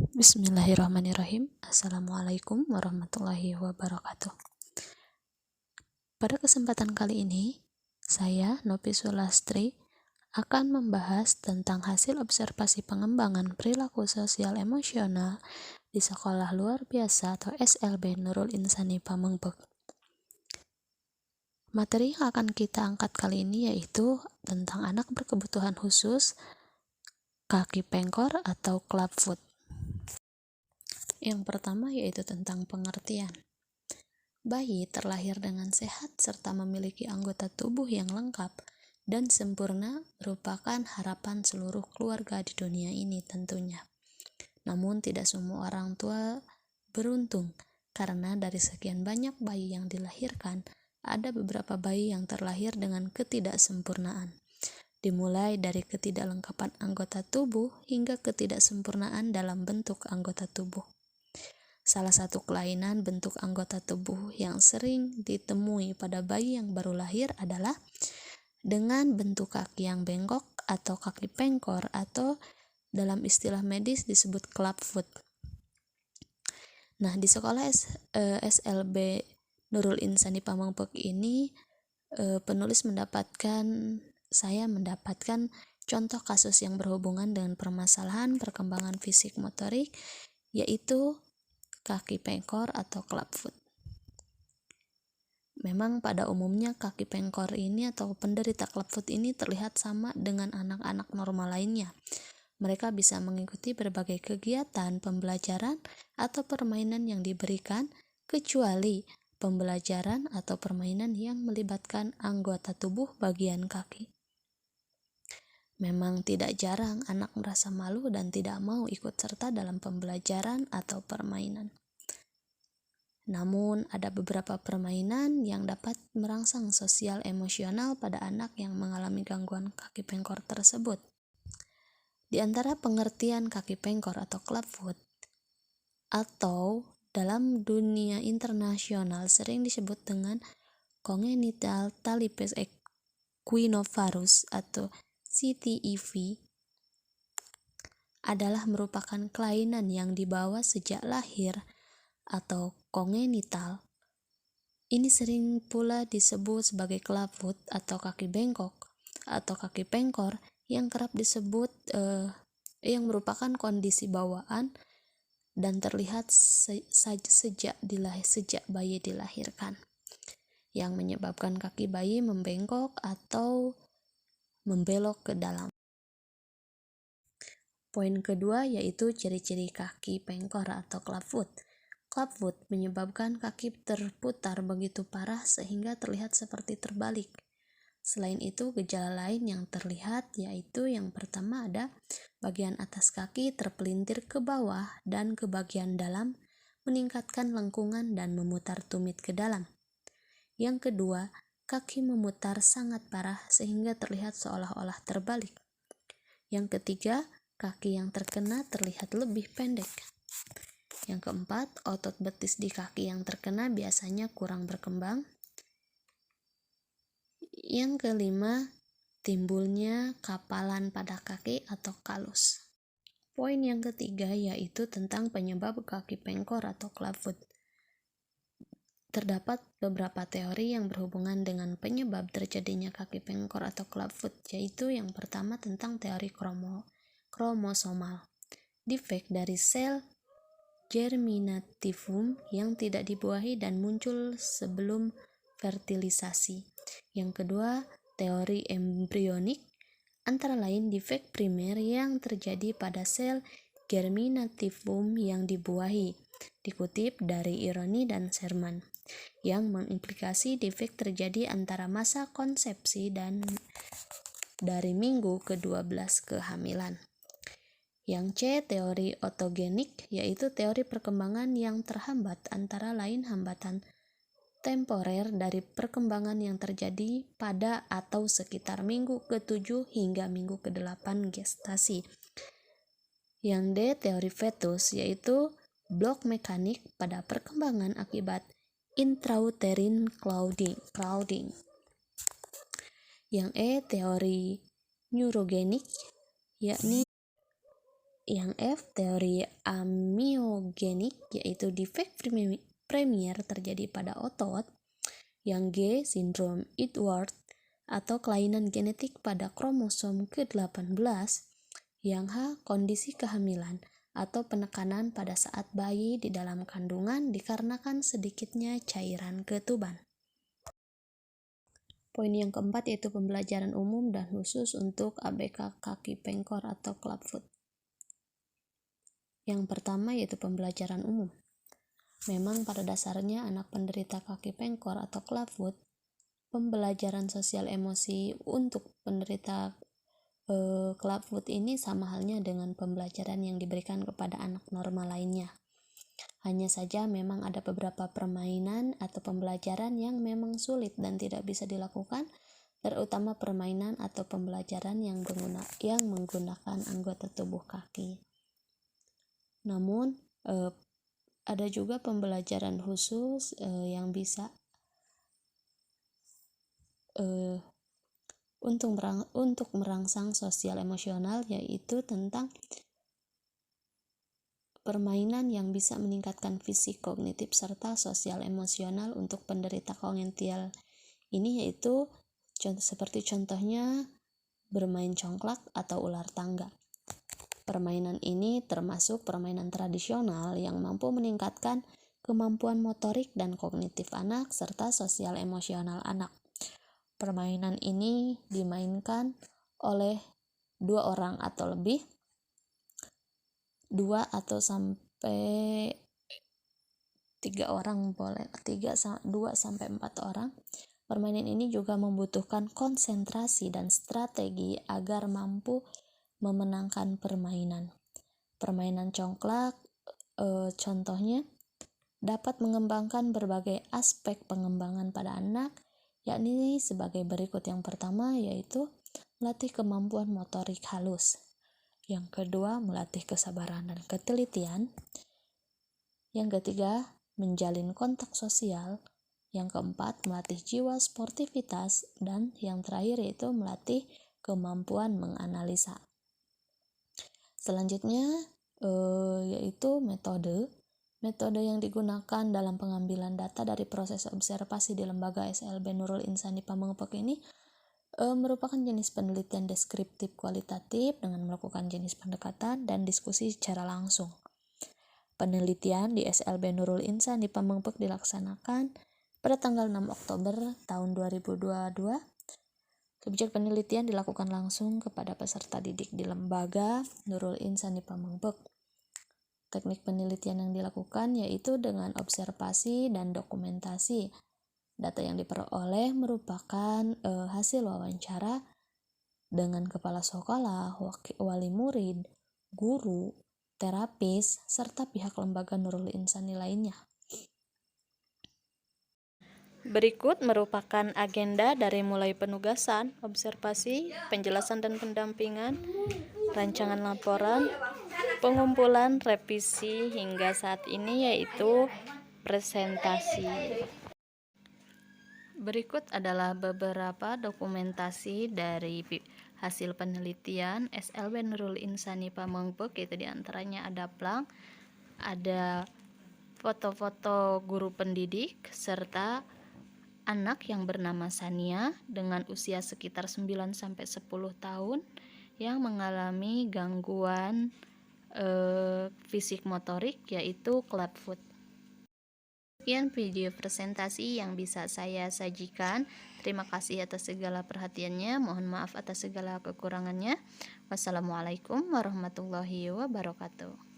Bismillahirrahmanirrahim. Assalamualaikum warahmatullahi wabarakatuh. Pada kesempatan kali ini, saya, Novi Sulastri, akan membahas tentang hasil observasi pengembangan perilaku sosial emosional di Sekolah Luar Biasa atau SLB Nurul Insani Pamengbek. Materi yang akan kita angkat kali ini yaitu tentang anak berkebutuhan khusus, kaki pengkor atau clubfoot. Yang pertama yaitu tentang pengertian. Bayi terlahir dengan sehat serta memiliki anggota tubuh yang lengkap dan sempurna merupakan harapan seluruh keluarga di dunia ini tentunya. Namun tidak semua orang tua beruntung karena dari sekian banyak bayi yang dilahirkan, ada beberapa bayi yang terlahir dengan ketidaksempurnaan. Dimulai dari ketidaklengkapan anggota tubuh hingga ketidaksempurnaan dalam bentuk anggota tubuh. Salah satu kelainan bentuk anggota tubuh yang sering ditemui pada bayi yang baru lahir adalah dengan bentuk kaki yang bengkok atau kaki pengkor atau dalam istilah medis disebut clubfoot. Nah, di sekolah SLB Nurul Insani Pamengbek ini saya mendapatkan contoh kasus yang berhubungan dengan permasalahan perkembangan fisik motorik, yaitu kaki pengkor atau clubfoot. Memang pada umumnya kaki pengkor ini atau penderita clubfoot ini terlihat sama dengan anak-anak normal lainnya. Mereka bisa mengikuti berbagai kegiatan pembelajaran atau permainan yang diberikan, kecuali pembelajaran atau permainan yang melibatkan anggota tubuh bagian kaki. Memang tidak jarang anak merasa malu dan tidak mau ikut serta dalam pembelajaran atau permainan. Namun, ada beberapa permainan yang dapat merangsang sosial emosional pada anak yang mengalami gangguan kaki pengkor tersebut. Di antara pengertian kaki pengkor atau clubfoot, atau dalam dunia internasional sering disebut dengan congenital talipes equinovarus atau CTEV, adalah merupakan kelainan yang dibawa sejak lahir atau kongenital. Ini sering pula disebut sebagai clubfoot atau kaki bengkok atau kaki pengkor yang kerap disebut yang merupakan kondisi bawaan dan terlihat sejak bayi dilahirkan, yang menyebabkan kaki bayi membengkok atau membelok ke dalam. Poin kedua yaitu ciri-ciri kaki pengkor atau clubfoot. Clubfoot menyebabkan kaki terputar begitu parah sehingga terlihat seperti terbalik. Selain itu, gejala lain yang terlihat yaitu yang pertama ada bagian atas kaki terpelintir ke bawah dan ke bagian dalam, meningkatkan lengkungan dan memutar tumit ke dalam. Yang kedua, kaki memutar sangat parah sehingga terlihat seolah-olah terbalik. Yang ketiga, kaki yang terkena terlihat lebih pendek. Yang keempat, otot betis di kaki yang terkena biasanya kurang berkembang. Yang kelima, timbulnya kapalan pada kaki atau kalus. Poin yang ketiga yaitu tentang penyebab kaki pengkor atau clubfoot. Terdapat beberapa teori yang berhubungan dengan penyebab terjadinya kaki pengkor atau clubfoot, yaitu yang pertama tentang teori kromosomal. Defek dari sel germinativum yang tidak dibuahi dan muncul sebelum fertilisasi. Yang kedua, teori embrionik, antara lain defek primer yang terjadi pada sel germinativum yang dibuahi, dikutip dari Ironi dan Sherman, yang mengimplikasi defek terjadi antara masa konsepsi dan dari minggu ke-12 kehamilan. Yang C, teori otogenik, yaitu teori perkembangan yang terhambat, antara lain hambatan temporer dari perkembangan yang terjadi pada atau sekitar minggu ke-7 hingga minggu ke-8 gestasi. Yang D, teori fetus, yaitu blok mekanik pada perkembangan akibat intrauterine clouding. Yang E, teori neurogenik, yakni Yang F, teori amiogenik, yaitu defek premier terjadi pada otot. Yang G, sindrom Edwards atau kelainan genetik pada kromosom ke-18. Yang H, kondisi kehamilan atau penekanan pada saat bayi di dalam kandungan dikarenakan sedikitnya cairan ketuban. Poin yang keempat yaitu pembelajaran umum dan khusus untuk ABK kaki pengkor atau clubfoot. Yang pertama yaitu pembelajaran umum. Memang pada dasarnya anak penderita kaki pengkor atau clubfoot, pembelajaran sosial emosi untuk penderita clubfoot ini sama halnya dengan pembelajaran yang diberikan kepada anak normal lainnya. Hanya saja memang ada beberapa permainan atau pembelajaran yang memang sulit dan tidak bisa dilakukan, terutama permainan atau pembelajaran yang menggunakan anggota tubuh kaki. Namun ada juga pembelajaran khusus yang bisa untuk merangsang sosial emosional, yaitu tentang permainan yang bisa meningkatkan fisik, kognitif, serta sosial emosional untuk penderita kognitif ini, yaitu seperti contohnya bermain congklak atau ular tangga. Permainan ini termasuk permainan tradisional yang mampu meningkatkan kemampuan motorik dan kognitif anak serta sosial emosional anak. Permainan ini dimainkan oleh 2 orang atau lebih, 2 atau sampai 3 orang boleh, 2 sampai 4 orang. Permainan ini juga membutuhkan konsentrasi dan strategi agar mampu memenangkan permainan. Permainan congklak contohnya dapat mengembangkan berbagai aspek pengembangan pada anak, yakni sebagai berikut. Yang pertama yaitu melatih kemampuan motorik halus. Yang kedua, melatih kesabaran dan ketelitian. Yang ketiga, menjalin kontak sosial. Yang keempat, melatih jiwa sportivitas. Dan yang terakhir yaitu melatih kemampuan menganalisa. Selanjutnya yaitu metode yang digunakan dalam pengambilan data dari proses observasi di lembaga SLB Nurul Insan di Pamengpeuk ini merupakan jenis penelitian deskriptif kualitatif dengan melakukan jenis pendekatan dan diskusi secara langsung. Penelitian di SLB Nurul Insan di Pamengpeuk dilaksanakan pada tanggal 6 Oktober tahun 2022. Subjek penelitian dilakukan langsung kepada peserta didik di lembaga Nurul Insan di Pamengpeuk. Teknik penelitian yang dilakukan yaitu dengan observasi dan dokumentasi. Data yang diperoleh merupakan hasil wawancara dengan kepala sekolah, wali murid, guru, terapis, serta pihak lembaga Nurul Insani lainnya. Berikut merupakan agenda dari mulai penugasan, observasi, penjelasan dan pendampingan, rancangan laporan, pengumpulan, revisi hingga saat ini, yaitu presentasi. Berikut adalah beberapa dokumentasi dari hasil penelitian SLB Nurul Insani Pamengpeuk, yaitu diantaranya ada plang, ada foto-foto guru pendidik, serta anak yang bernama Sania dengan usia sekitar 9-10 tahun yang mengalami gangguan fisik motorik yaitu clubfoot. Sekian video presentasi yang bisa saya sajikan. Terima kasih atas segala perhatiannya. Mohon maaf atas segala kekurangannya. Wassalamualaikum warahmatullahi wabarakatuh.